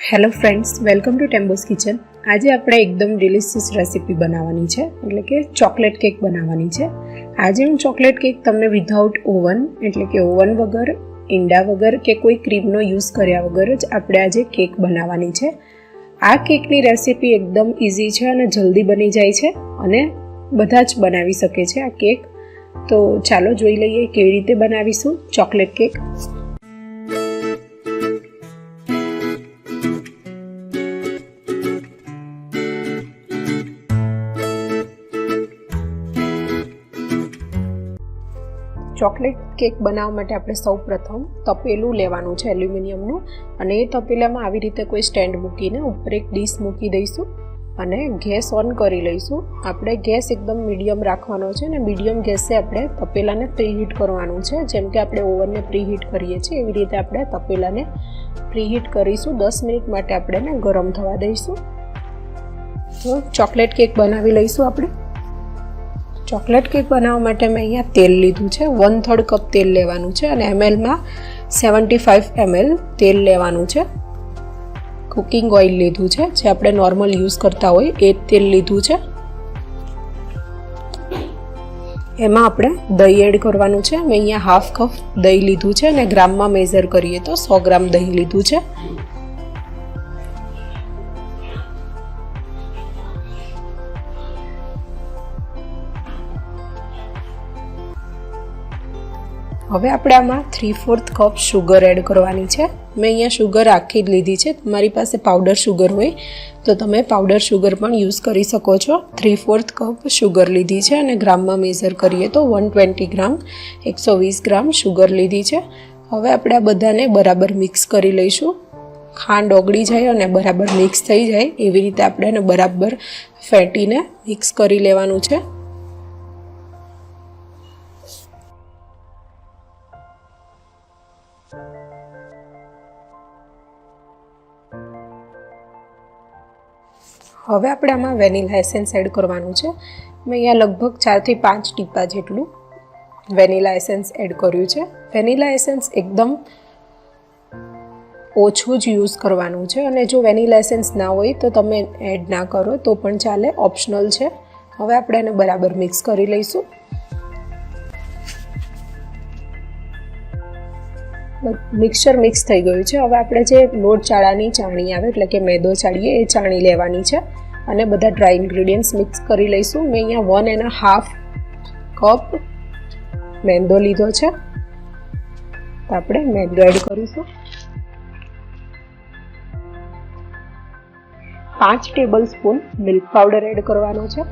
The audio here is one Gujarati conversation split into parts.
હેલો ફ્રેન્ડ્સ, વેલકમ ટુ ટેમ્બોસ કિચન. આજે આપણે એકદમ ડિલિશિયસ રેસીપી બનાવવાની છે, એટલે કે ચોકલેટ કેક બનાવવાની છે. આજે હું ચોકલેટ કેક તમને વિધાઉટ ઓવન, એટલે કે ઓવન વગર, ઈંડા વગર કે કોઈ ક્રીમનો યુઝ કર્યા વગર જ આપણે આજે કેક બનાવવાની છે. આ કેકની રેસીપી એકદમ ઇઝી છે અને જલ્દી બની જાય છે અને બધા જ બનાવી શકે છે આ કેક. તો ચાલો જોઈ લઈએ કેવી રીતે બનાવીશું ચોકલેટ કેક. ચોકલેટ કેક બનાવવા માટે આપણે સૌ પ્રથમ તપેલું લેવાનું છે એલ્યુમિનિયમનું, અને એ તપેલામાં આવી રીતે કોઈ સ્ટેન્ડ મૂકીને ઉપર એક ડીશ મૂકી દઈશું અને ગેસ ઓન કરી લઈશું. આપણે ગેસ એકદમ મીડિયમ રાખવાનો છે અને મીડિયમ ગેસે આપણે તપેલાને પ્રીહીટ કરવાનું છે. જેમ કે આપણે ઓવનને પ્રીહીટ કરીએ છીએ એવી રીતે આપણે તપેલાને પ્રીહીટ કરીશું. 10 મિનિટ માટે આપણે એને ગરમ થવા દઈશું. તો ચોકલેટ કેક બનાવી લઈશું આપણે. ચોકલેટ કેક બનાવવા માટે મેં અહીંયા તેલ લીધું છે, 1/3 કપ તેલ લેવાનું છે અને એમએલમાં 75 ml તેલ લેવાનું છે. કુકિંગ ઓઇલ લીધું છે, જે આપણે નોર્મલ યુઝ કરતા હોય એ તેલ લીધું છે. એમાં આપણે દહીં એડ કરવાનું છે. મેં અહીંયા 1/2 કપ દહીં લીધું છે અને ગ્રામમાં મેઝર કરીએ તો 100 ગ્રામ દહીં લીધું છે. હવે આપણે આમાં 3/4 કપ શુગર એડ કરવાની છે. મેં અહીંયા શુગર આખી જ લીધી છે. તમારી પાસે પાવડર શુગર હોય તો તમે પાવડર શુગર પણ યુઝ કરી શકો છો. 3/4 કપ શુગર લીધી છે અને ગ્રામમાં મેઝર કરીએ તો 120 ગ્રામ, 120 ગ્રામ શુગર લીધી છે. હવે આપણે આ બધાને બરાબર મિક્સ કરી લઈશું. ખાંડ ઓગળી જાય અને બરાબર મિક્સ થઈ જાય એવી રીતે આપણે એને બરાબર ફેંટીને મિક્સ કરી લેવાનું છે. હવે આપણે આમાં વેનીલા એસેન્સ એડ કરવાનું છે. મેં અહીંયા લગભગ 4 થી 5 ટીપા જેટલું વેનીલા એસેન્સ એડ કર્યું છે. વેનીલા એસેન્સ એકદમ ઓછું જ યુઝ કરવાનું છે અને જો વેનીલા એસેન્સ ના હોય તો તમે એડ ના કરો તો પણ ચાલે, ઓપ્શનલ છે. હવે આપણે એને બરાબર મિક્સ કરી લઈશું. મિક્સચર મિક્સ થઈ ગયું છે. હવે આપણે જે લોટ ચાળાની ચાણી આવે, એટલે કે મેદો ચાળીએ એ ચાણી લેવાની છે અને બધા ડ્રાય ઇન્ગ્રીડિયન્ટ્સ મિક્સ કરી લઈશું. મેં અહીંયા 1.5 કપ મેંદો લીધો છે, તો આપણે મેંદો એડ કરીશું. 5 table spoon milk powder add કરવાનો છે.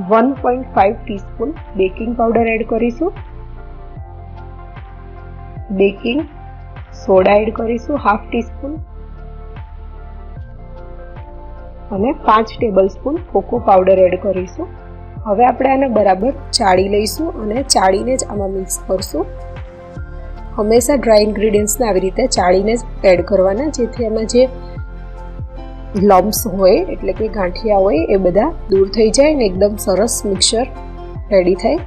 1.5 ટીસ્પૂન બેકિંગ પાવડર એડ કરીશું. બેકિંગ સોડા એડ કરીશું 1/2 ટીસ્પૂન અને 5 table spoon cocoa powder add કરીશું. હવે આપણે આને બરાબર ચાળી લઈશું અને ચાળીને જ આમાં મિક્સ કરશું. હંમેશા ડ્રાય ઇન્ગ્રીડિયન્ટ્સને આવી રીતે ચાળીને જ એડ કરવાના, જેથી એમાં જે લમ્સ હોય, એટલે કે ગાંઠિયા હોય, એ બધા દૂર થઈ જાય ને એકદમ સરસ મિક્સચર રેડી થાય.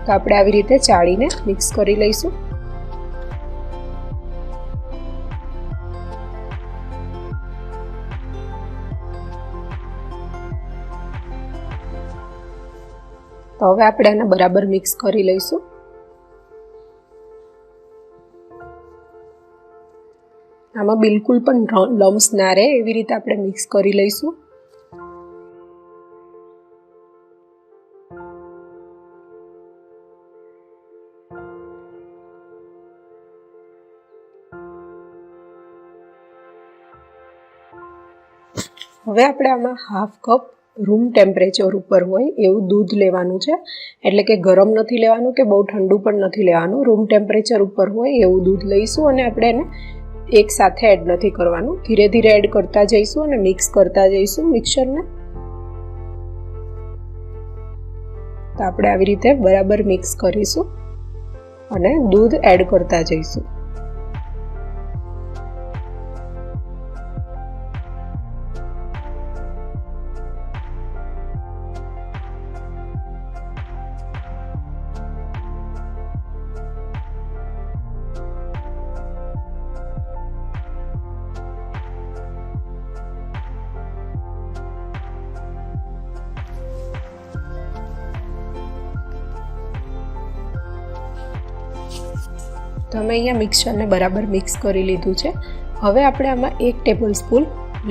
તો આપણે આવી રીતે ચાળીને મિક્સ કરી લઈશું. તો હવે આપણે આને બરાબર મિક્સ કરી લઈશું. આમાં બિલકુલ પણ લમ્સ ના રહે એવી રીતે આપણે મિક્સ કરી લઈશું. હવે આપણે આમાં 1/2 કપ રૂમ ટેમ્પરેચર ઉપર હોય એવું દૂધ લેવાનું છે, એટલે કે ગરમ નથી લેવાનું કે બહુ ઠંડુ પણ નથી લેવાનું. રૂમ ટેમ્પરેચર ઉપર હોય એવું દૂધ લઈશું અને આપણે એને એક સાથે એડ નથી કરવાનું, ધીરે ધીરે એડ કરતા જઈશું અને મિક્સ કરતા જઈશું મિક્સચરને. તો આપણે આવી રીતે બરાબર મિક્સ કરીશું અને દૂધ એડ કરતા જઈશું. તો અમે અહીંયા મિક્સરને બરાબર મિક્સ કરી લીધું છે. હવે આપણે આમાં 1 ટેબલ સ્પૂન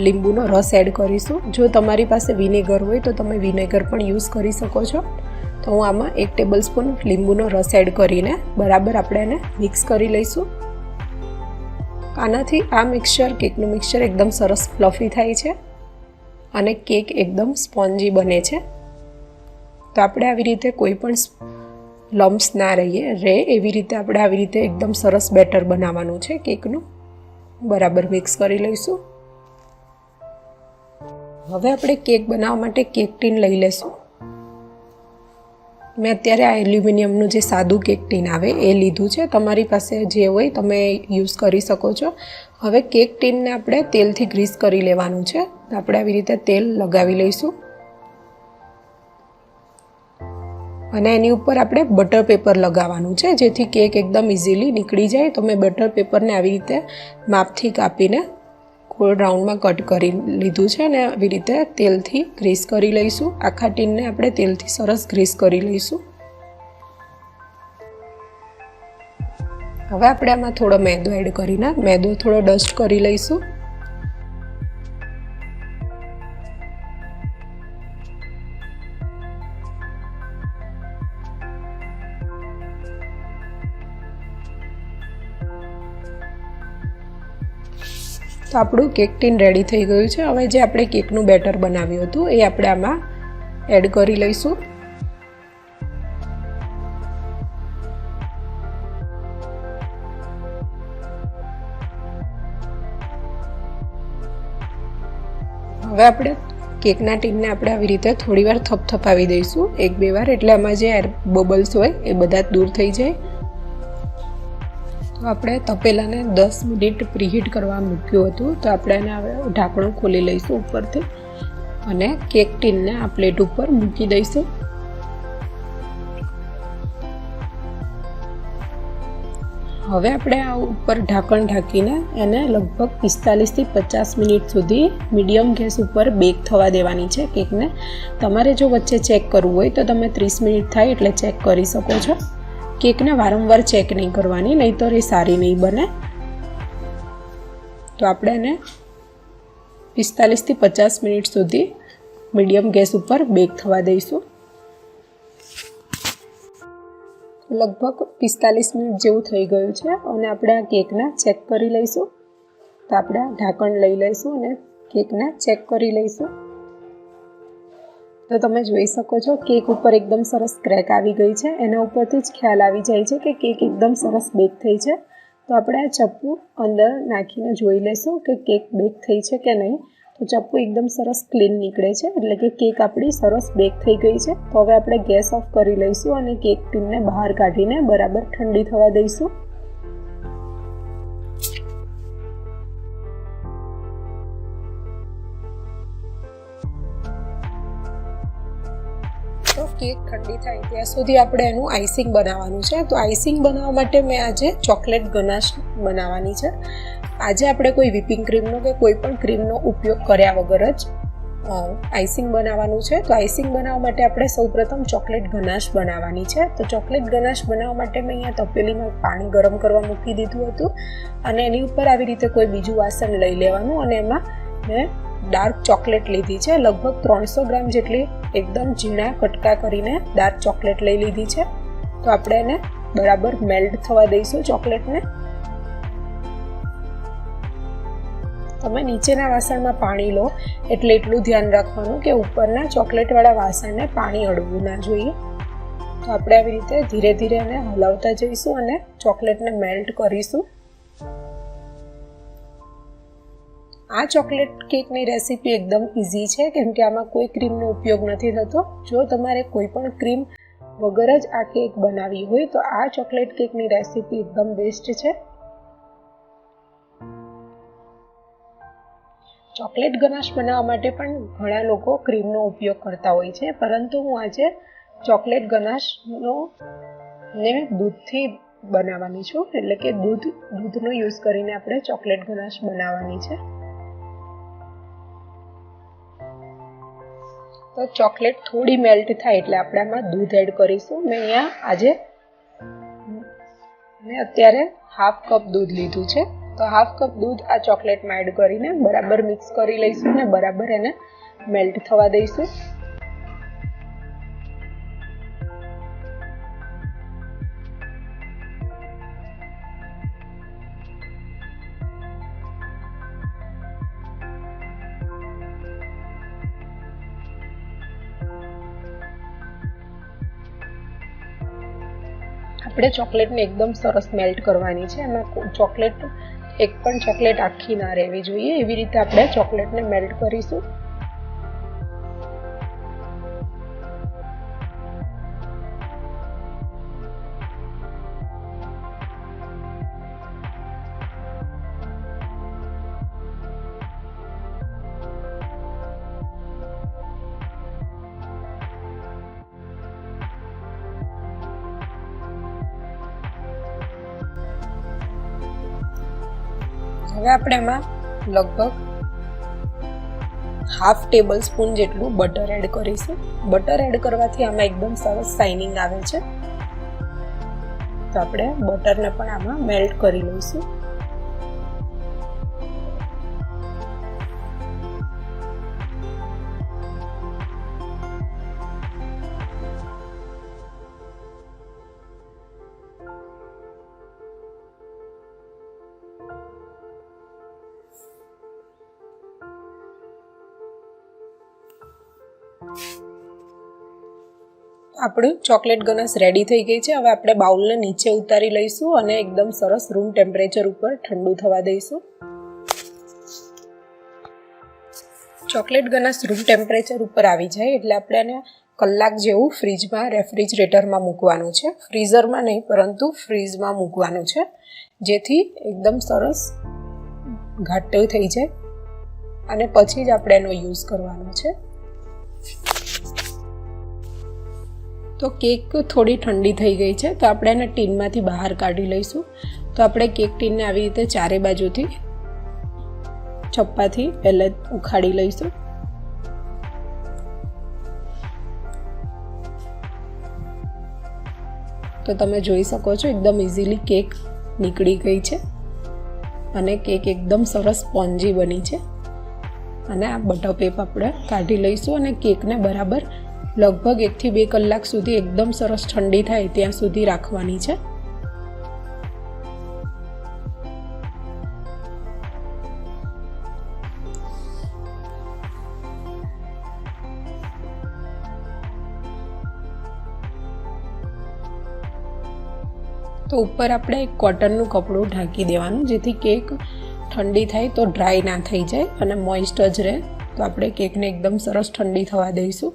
લીંબુનો રસ એડ કરીશું. જો તમારી પાસે વિનેગર હોય તો તમે વિનેગર પણ યુઝ કરી શકો છો. તો હું આમાં 1 ટેબલ સ્પૂન લીંબુનો રસ એડ કરીને બરાબર આપણે એને મિક્સ કરી લઈશું. આનાથી આ મિક્સચર, કેકનું મિક્સચર એકદમ સરસ ફ્લફી થાય છે અને કેક એકદમ સ્પોન્જી બને છે. તો આપણે આવી રીતે કોઈ પણ લમ્પ્સ ના રહે એવી રીતે આપણે આવી રીતે એકદમ સરસ બેટર બનાવવાનું છે કેકનું. બરાબર મિક્સ કરી લઈશું. હવે આપણે કેક બનાવવા માટે કેક ટીન લઈ લઈશું. મેં અત્યારે આ એલ્યુમિનિયમનું જે સાદું કેક ટીન આવે એ લીધું છે. તમારી પાસે જે હોય તમે યુઝ કરી શકો છો. હવે કેક ટીનને આપણે તેલથી ગ્રીસ કરી લેવાનું છે. આપણે આવી રીતે તેલ લગાવી લઈશું અને એની ઉપર આપણે બટર પેપર લગાવવાનું છે, જેથી કેક એકદમ ઇઝીલી નીકળી જાય. તો મેં બટર પેપરને આવી રીતે માપથી કાપીને ગોળ રાઉન્ડમાં કટ કરી લીધું છે અને આવી રીતે તેલથી ગ્રીસ કરી લઈશું. આખા ટીનને આપણે તેલથી સરસ ગ્રીસ કરી લઈશું. હવે આપણે આમાં થોડો મેદો એડ કરીને મેદો થોડો ડસ્ટ કરી લઈશું. તો આપણું કેક ટીન રેડી થઈ ગયું છે. હવે જે આપણે કેકનું બેટર બનાવ્યું હતું એ આપણે આમાં એડ કરી લઈશું. હવે આપણે કેકના ટીનને આપણે આવી રીતે થોડીવાર થપથપાવી દઈશું, 1-2 વાર, એટલે આમાં જે એર બબલ્સ હોય એ બધા જ દૂર થઈ જાય. તો આપણે તપેલાને 10 મિનિટ પ્રીહીટ કરવા મૂક્યું હતું. તો આપણે એને હવે ઢાંકણું ખોલી લઈશું ઉપરથી અને કેક ટીનને આ પ્લેટ ઉપર મૂકી દઈશું. હવે આપણે આ ઉપર ઢાંકણ ઢાંકીને એને લગભગ 45 થી 50 મિનિટ સુધી મીડિયમ ગેસ ઉપર બેક થવા દેવાની છે કેકને. તમારે જો વચ્ચે ચેક કરવું હોય તો તમે 30 મિનિટ થાય એટલે ચેક કરી શકો છો. કેકને વારંવાર ચેક નહીં કરવાની, નહીંતર એ સારી નહીં બને. તો આપણે એને 45 થી 50 મિનિટ સુધી મીડિયમ ગેસ ઉપર બેક થવા દઈશું. લગભગ 45 મિનિટ જેવું થઈ ગયું છે અને આપણે આ કેકને ચેક કરી લઈશું. તો આપણે આ ઢાંકણ લઈ લઈશું અને કેકને ચેક કરી લઈશું. તો તમે જોઈ શકો છો કેક ઉપર એકદમ સરસ ક્રેક આવી ગઈ છે. એના ઉપરથી જ ખ્યાલ આવી જાય છે કે કેક એકદમ સરસ બેક થઈ છે. તો આપણે આ ચપ્પુ અંદર નાખીને જોઈ લઈશું કે કેક બેક થઈ છે કે નહીં. તો ચપ્પુ એકદમ સરસ ક્લીન નીકળે છે, એટલે કે કેક આપણી સરસ બેક થઈ ગઈ છે. તો હવે આપણે ગેસ ઓફ કરી લઈશું અને કેક ટીનને બહાર કાઢીને બરાબર ઠંડી થવા દઈશું. તો કેક ઠંડી થાય ત્યાં સુધી આપણે એનું આઈસિંગ બનાવવાનું છે. તો આઈસિંગ બનાવવા માટે મેં આજે ચોકલેટ ગનાશ બનાવવાની છે. આજે આપણે કોઈ વિપિંગ ક્રીમનો કે કોઈ પણ ક્રીમનો ઉપયોગ કર્યા વગર જ આઈસિંગ બનાવવાનું છે. તો આઈસિંગ બનાવવા માટે આપણે સૌપ્રથમ ચોકલેટ ગનાશ બનાવવાની છે. તો ચોકલેટ ગનાશ બનાવવા માટે મેં અહીંયા તપેલીમાં પાણી ગરમ કરવા મૂકી દીધું હતું અને એની ઉપર આવી રીતે કોઈ બીજું વાસણ લઈ લેવાનું અને એમાં મેં ડાર્ક ચોકલેટ લીધી છે. લગભગ 300 ગ્રામ જેટલી એકદમ ઝીણા કટકા કરીને ડાર્ક ચોકલેટ લઈ લીધી છે. તો આપણે એને બરાબર મેલ્ટ થવા દઈશું ચોકલેટને. તમે નીચેના વાસણમાં પાણી લો એટલે એટલું ધ્યાન રાખવાનું કે ઉપરના ચોકલેટવાળા વાસણને પાણી અડવું ના જોઈએ. તો આપણે આવી રીતે ધીરે ધીરે એને હલાવતા જઈશું અને ચોકલેટને મેલ્ટ કરીશું. આ ચોકલેટ કેકની રેસીપી એકદમ ઇઝી છે, કેમ કે આમાં કોઈ ક્રીમનો ઉપયોગ નથી થતો. જો તમારે કોઈ પણ ક્રીમ વગર જ આ કેક બનાવવી હોય તો આ ચોકલેટ કેકની રેસીપી એકદમ બેસ્ટ છે. ચોકલેટ ગનાશ બનાવવા માટે પણ ઘણા લોકો ક્રીમનો ઉપયોગ કરતા હોય છે, પરંતુ હું આજે ચોકલેટ ગનાશનો દૂધથી બનાવવાની છું, એટલે કે દૂધનો યુઝ કરીને આપણે ચોકલેટ ગનાશ બનાવવાની છે. તો ચોકલેટ થોડી મેલ્ટ થાય એટલે આપણે આમાં દૂધ એડ કરીશું. મેં અત્યારે હાફ કપ દૂધ લીધું છે. તો હાફ કપ દૂધ આ ચોકલેટમાં એડ કરીને બરાબર મિક્સ કરી લઈશું અને બરાબર એને મેલ્ટ થવા દઈશું. આપણે ચોકલેટને એકદમ સરસ મેલ્ટ કરવાની છે. એમાં ચોકલેટ એક પણ ચોકલેટ આખી ના રહેવી જોઈએ, એવી રીતે આપણે ચોકલેટને મેલ્ટ કરીશું. હવે આપણે એમાં લગભગ હાફ ટેબલ સ્પૂન જેટલું બટર એડ કરીશું. બટર એડ કરવાથી આમાં એકદમ સરસ શાઇનિંગ આવે છે. તો આપણે બટરને પણ આમાં મેલ્ટ કરી લઈશું. આપણી ચોકલેટ ગનાશ રેડી થઈ ગઈ છે. હવે આપણે બાઉલને નીચે ઉતારી લઈશું અને એકદમ સરસ રૂમ ટેમ્પરેચર ઉપર ઠંડુ થવા દઈશું. ચોકલેટ ગનાશ રૂમ ટેમ્પરેચર ઉપર આવી જાય એટલે આપણે એને કલાક જેવું ફ્રીજમાં રેફ્રિજરેટરમાં મૂકવાનું છે. ફ્રીઝરમાં નહીં પરંતુ ફ્રીઝમાં મૂકવાનું છે, જેથી એકદમ સરસ ઘાટો થઈ જાય અને પછી જ આપણે એનો યુઝ કરવાનો છે. તો કેક થોડી ઠંડી થઈ ગઈ છે, તો આપણે એને ટીનમાંથી બહાર કાઢી લઈશું. તો આપણે કેક ટીનને આવી રીતે ચારે બાજુથી ચપ્પાથી પહેલાં ઉખાડી લઈશું. તો તમે જોઈ શકો છો એકદમ ઇઝીલી કેક નીકળી ગઈ છે અને કેક એકદમ સરસ સ્પોન્જી બની છે. અને આ બટર પેપ આપણે કાઢી લઈશું અને કેકને બરાબર લગભગ 1 થી 2 કલાક સુધી એકદમ સરસ ઠંડી થાય ત્યાં સુધી રાખવાની છે. તો ઉપર આપણે એક કોટનનું કપડું ઢાંકી દેવાનું, જેથી કેક ઠંડી થાય તો ડ્રાય ના થઈ જાય અને મોઇસ્ટ જ રહે. તો આપણે કેકને એકદમ સરસ ઠંડી થવા દઈશું.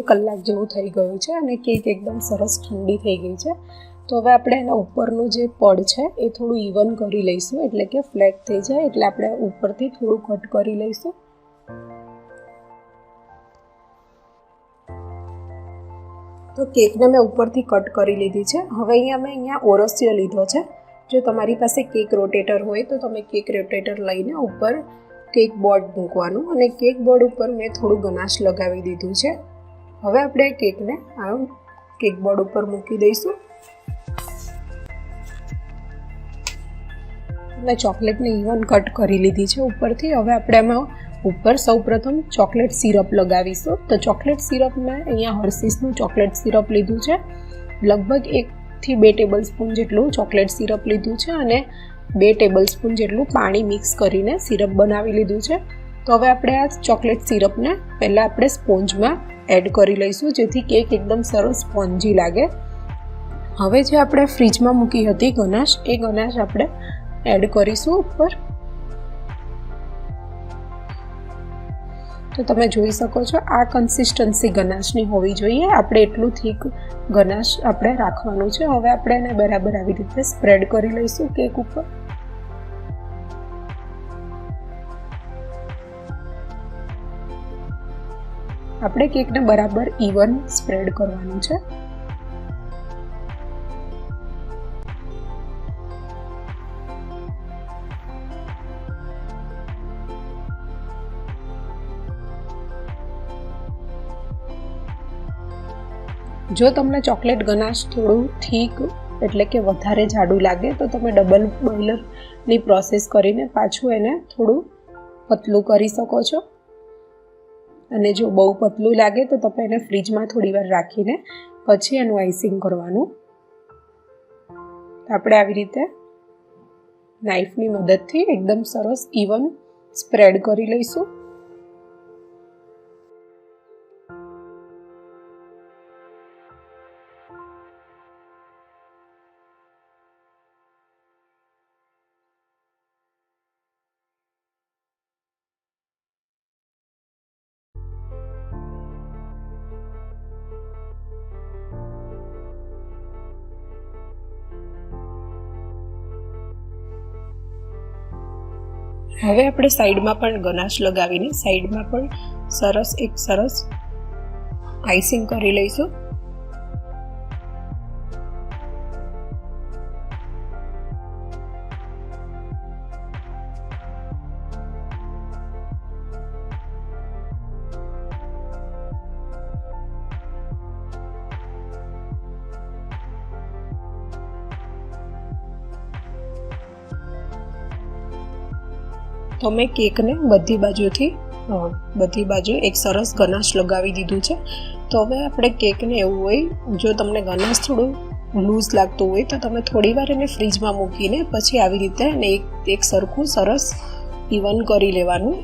કલાક જેવું થઈ ગયું છે અને કેક એકદમ સરસ ઠંડી થઈ ગઈ છે. તો હવે આપણે એના ઉપરનું જે પડ છે એ થોડું ઇવન કરી લઈશું, એટલે કે ફ્લેટ થઈ જાય. એટલે આપણે ઉપરથી થોડું કટ કરી લઈશું. તો કેકને મેં ઉપરથી કટ કરી લીધી છે. હવે અહીંયા ઓરસિયો લીધો છે. જો તમારી પાસે કેક રોટેટર હોય તો તમે કેક રોટેટર લઈને ઉપર કેક બોર્ડ મૂકવાનું, અને કેક બોર્ડ ઉપર મેં થોડું ગનાશ લગાવી દીધું છે. હવે આપણે કેકને આ કેક બોર્ડ ઉપર મૂકી દઈશું. મેં ચોકલેટને ઇવન કટ કરી લીધી છે ઉપરથી. હવે આપણે એમાં ઉપર સૌપ્રથમ ચોકલેટ સિરપ લગાવીશું. તો ચોકલેટ સિરપ મેં અહીંયા હર્શીસનું ચોકલેટ સિરપ લીધું છે. લગભગ 1 થી 2 ટેબલ સ્પૂન જેટલું ચોકલેટ સિરપ લીધું છે અને 2 ટેબલ સ્પૂન જેટલું પાણી મિક્સ કરીને સિરપ બનાવી લીધું છે. તો હવે આપણે આ ચોકલેટ સિરપને પહેલાં આપણે સ્પોન્જમાં એડ કરી લઈશું, જેથી કેક એકદમ સરસ સ્પોન્જી લાગે. હવે જે આપણે ફ્રીજમાં મૂકી હતી ગનાશ, એ ગનાશ આપણે એડ કરીશું ઉપર. તો તમે જોઈ શકો છો આ કન્સિસ્ટન્સી ગનાશની હોવી જોઈએ. આપણે એટલું થીક ગનાશ આપણે રાખવાનું છે. હવે આપણે એને બરાબર આવી રીતે સ્પ્રેડ કરી લઈશું કેક ઉપર. આપણે કેકને બરાબર ઇવન સ્પ્રેડ કરવાનું છે. જો તમને ચોકલેટ ગનાશ થોડું ઠીક એટલે કે વધારે જાડું લાગે તો તમે ડબલ બોઇલરની પ્રોસેસ કરીને પાછું એને થોડું પતલું કરી શકો છો. અને જો બહુ પતલું લાગે તો તમે એને ફ્રીજમાં થોડી વાર રાખીને પછી એનું આઈસિંગ કરવાનું. આપણે આવી રીતે નાઈફની મદદથી એકદમ સરસ ઇવન સ્પ્રેડ કરી લઈશું. હવે આપણે સાઈડમાં પણ ગનાશ લગાવીને સાઈડમાં પણ સરસ આઈસિંગ કરી લઈશું. તો મેં કેકને બધી બાજુ એક સરસ ગનાશ લગાવી દીધું છે. તો હવે આપણે કેકને એવું હોય, જો તમને ગનાશ થોડું લૂઝ લાગતું હોય તો તમે થોડીવાર એને ફ્રીજમાં મૂકીને પછી આવી રીતે એને એક સરખું સરસ ઇવન કરી લેવાનું.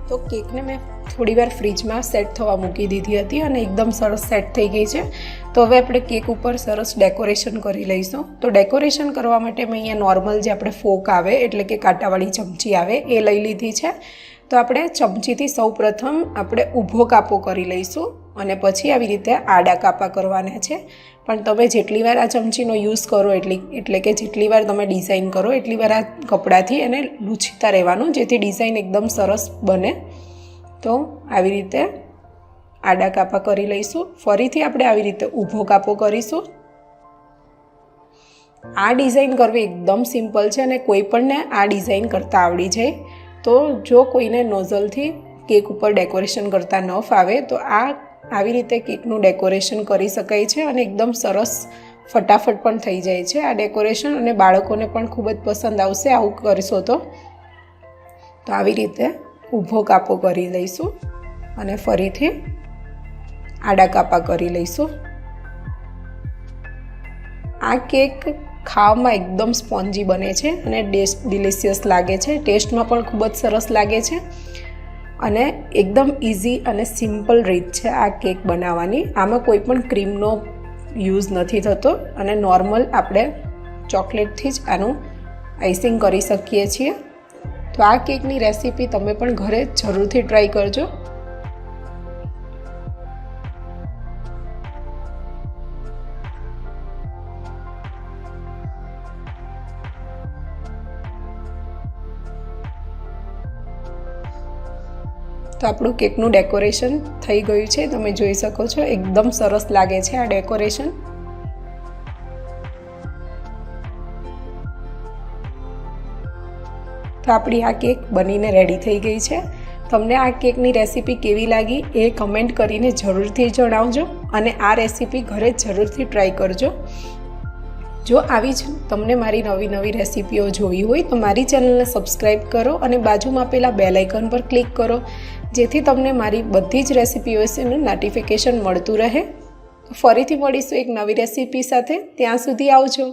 તો કેકને મેં થોડીવાર ફ્રીજમાં સેટ થવા મૂકી દીધી હતી અને એકદમ સરસ સેટ થઈ ગઈ છે. તો હવે આપણે કેક ઉપર સરસ ડેકોરેશન કરી લઈશું. તો ડેકોરેશન કરવા માટે મેં અહીંયા નોર્મલ જે આપણે ફોક આવે એટલે કે કાંટાવાળી ચમચી આવે એ લઈ લીધી છે. તો આપણે ચમચીથી સૌપ્રથમ આપણે ઊભો કાપો કરી લઈશું અને પછી આવી રીતે આડા કાપા કરવાના છે. પણ તમે જેટલી વાર આ ચમચીનો યુઝ કરો એટલે કે જેટલી વાર તમે ડિઝાઇન કરો એટલી વાર આ કપડાથી એને લૂછતા રહેવાનું, જેથી ડિઝાઇન એકદમ સરસ બને. તો આવી રીતે આડા કાપા કરી લઈશું. ફરીથી આપણે આવી રીતે ઊભો કાપો કરીશું. આ ડિઝાઇન કરવી એકદમ સિમ્પલ છે અને કોઈ પણને આ ડિઝાઇન કરતાં આવડી જાય. તો જો કોઈને નોઝલથી કેક ઉપર ડેકોરેશન કરતાં ન ફાવે તો આવી રીતે કેકનું ડેકોરેશન કરી શકાય છે અને એકદમ સરસ ફટાફટ પણ થઈ જાય છે આ ડેકોરેશન, અને બાળકોને પણ ખૂબ જ પસંદ આવશે આવું કરશો તો. આવી રીતે ઊભો કાપો કરી લઈશું અને ફરીથી આડા કાપા કરી લઈશું. આ કેક ખાવામાં એકદમ સ્પોન્જી બને છે અને ડિલિશિયસ લાગે છે. ટેસ્ટમાં પણ ખૂબ જ સરસ લાગે છે અને એકદમ ઇઝી અને સિમ્પલ રીત છે આ કેક બનાવવાની. આમાં કોઈ પણ ક્રીમનો યુઝ નથી થતો અને નોર્મલ આપણે ચોકલેટથી જ આનું આઈસિંગ કરી શકીએ છીએ. તો આ કેકની રેસીપી તમે પણ ઘરે જરૂરથી ટ્રાય કરજો. તો આપણું કેકનું ડેકોરેશન થઈ ગયું છે, તમે જોઈ શકો છો એકદમ સરસ લાગે છે આ ડેકોરેશન. તો આપણી આ કેક બનીને રેડી થઈ ગઈ છે. તમને આ કેકની રેસીપી કેવી લાગી એ કમેન્ટ કરીને જરૂરથી જણાવજો અને આ રેસીપી ઘરે જરૂરથી ટ્રાય કરજો. જો આવી જ તમને મારી નવી રેસીપીઓ જોવી હોય તો મારી ચેનલને સબસ્ક્રાઈબ કરો અને બાજુમાં આપેલા બેલ આઇકન પર ક્લિક કરો, જેથી તમને મારી બધી જ રેસીપીઓ વિશેનું નોટિફિકેશન મળતું રહે. ફરીથી મળીશું એક નવી રેસીપી સાથે. ત્યાં સુધી આવજો.